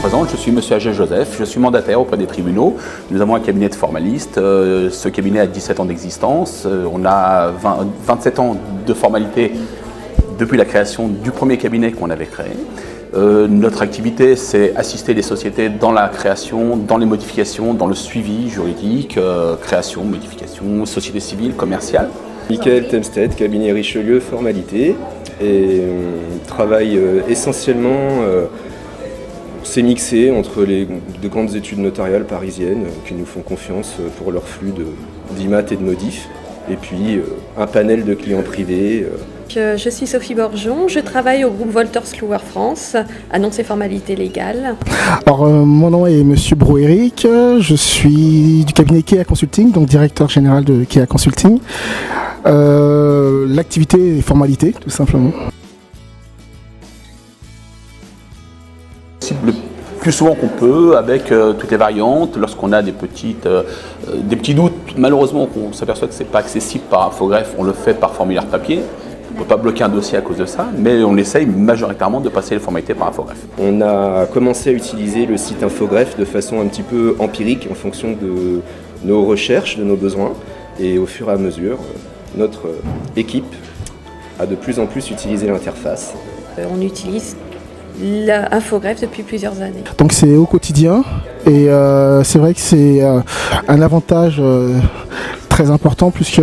présente, je suis Monsieur Agé Joseph, je suis mandataire auprès des tribunaux. Nous avons un cabinet de formalistes. Ce cabinet a 17 ans d'existence. On a 27 ans de formalité depuis la création du premier cabinet qu'on avait créé. Notre activité, c'est assister les sociétés dans la création, dans les modifications, dans le suivi juridique, création, modification, société civile, commerciale. Michael Temstedt, cabinet Richelieu, formalité, et on travaille essentiellement, c'est mixé entre de grandes études notariales parisiennes qui nous font confiance pour leur flux d'IMAT et de modifs, et puis un panel de clients privés. Je suis Sophie Borjon, je travaille au groupe Wolters Kluwer France, annonce et formalités légales. Alors, mon nom est Monsieur Brouéric, je suis du cabinet Kea Consulting, donc directeur général de Kea Consulting. L'activité est formalité, tout simplement. Le plus souvent qu'on peut, avec toutes les variantes, lorsqu'on a des petits doutes, malheureusement qu'on s'aperçoit que ce n'est pas accessible par infogreffe, on le fait par formulaire papier. On ne peut pas bloquer un dossier à cause de ça, mais on essaye majoritairement de passer les formalités par infogreffe. On a commencé à utiliser le site infogreffe de façon un petit peu empirique en fonction de nos recherches, de nos besoins, et au fur et à mesure, notre équipe a de plus en plus utilisé l'interface. On utilise l'infogreffe depuis plusieurs années. Donc c'est au quotidien et c'est vrai que c'est un avantage très important puisque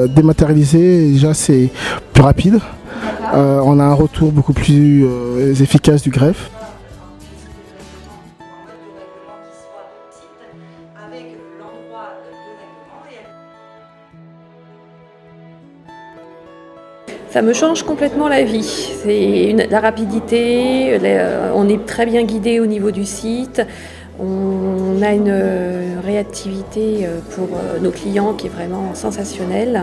dématérialisé, déjà c'est plus rapide. On a un retour beaucoup plus efficace du greffe. Ça me change complètement la vie. C'est la rapidité, on est très bien guidé au niveau du site, on a une réactivité pour nos clients qui est vraiment sensationnelle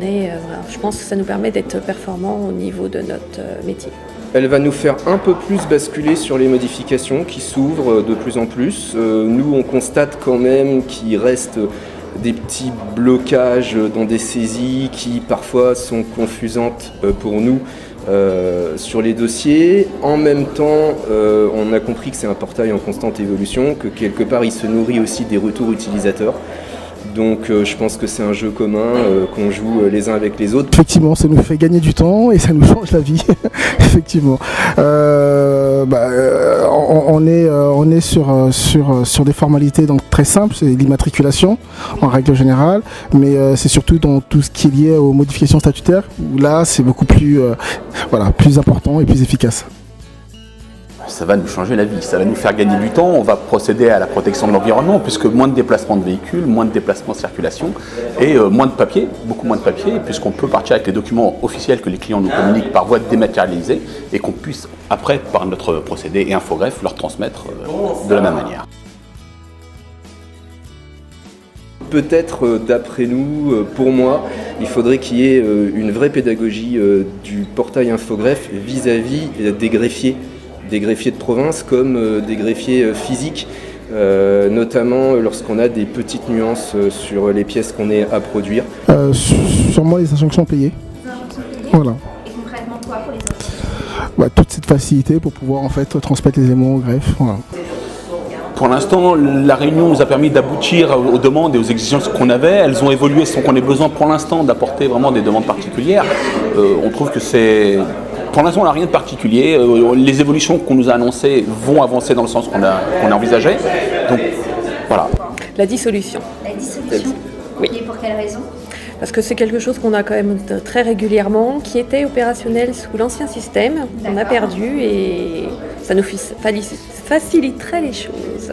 et je pense que ça nous permet d'être performants au niveau de notre métier. Elle va nous faire un peu plus basculer sur les modifications qui s'ouvrent de plus en plus. Nous, on constate quand même qu'il reste des petits blocages dans des saisies qui parfois sont confusantes pour nous sur les dossiers. En même temps, on a compris que c'est un portail en constante évolution, que quelque part il se nourrit aussi des retours utilisateurs. Donc je pense que c'est un jeu commun qu'on joue les uns avec les autres. Effectivement, ça nous fait gagner du temps et ça nous change la vie. Effectivement. On est sur des formalités donc très simples, c'est l'immatriculation en règle générale, mais c'est surtout dans tout ce qui est lié aux modifications statutaires où là c'est beaucoup plus, plus important et plus efficace. Ça va nous changer la vie, ça va nous faire gagner du temps, on va procéder à la protection de l'environnement puisque moins de déplacements de véhicules, moins de déplacements de circulation et moins de papier, beaucoup moins de papier puisqu'on peut partir avec les documents officiels que les clients nous communiquent par voie dématérialisée et qu'on puisse après par notre procédé et infogreffe leur transmettre de la même manière. Peut-être d'après nous, pour moi, il faudrait qu'il y ait une vraie pédagogie du portail infogreffe vis-à-vis des greffiers de province comme des greffiers physiques, notamment lorsqu'on a des petites nuances sur les pièces qu'on est à produire. Sûrement les injonctions payées. Voilà. Et concrètement quoi pour les autres? Toute cette facilité pour pouvoir en fait transmettre les éléments au greffe. Voilà. Pour l'instant, la réunion nous a permis d'aboutir aux demandes et aux exigences qu'on avait. Elles ont évolué sans qu'on ait besoin pour l'instant d'apporter vraiment des demandes particulières. On trouve que c'est... Pour l'instant, on n'a rien de particulier. Les évolutions qu'on nous a annoncées vont avancer dans le sens qu'on a envisagé. Donc, voilà. La dissolution. La dissolution? Oui. Et pour quelle raison? Parce que c'est quelque chose qu'on a quand même très régulièrement, qui était opérationnel sous l'ancien système, qu'on a perdu et ça nous faciliterait les choses.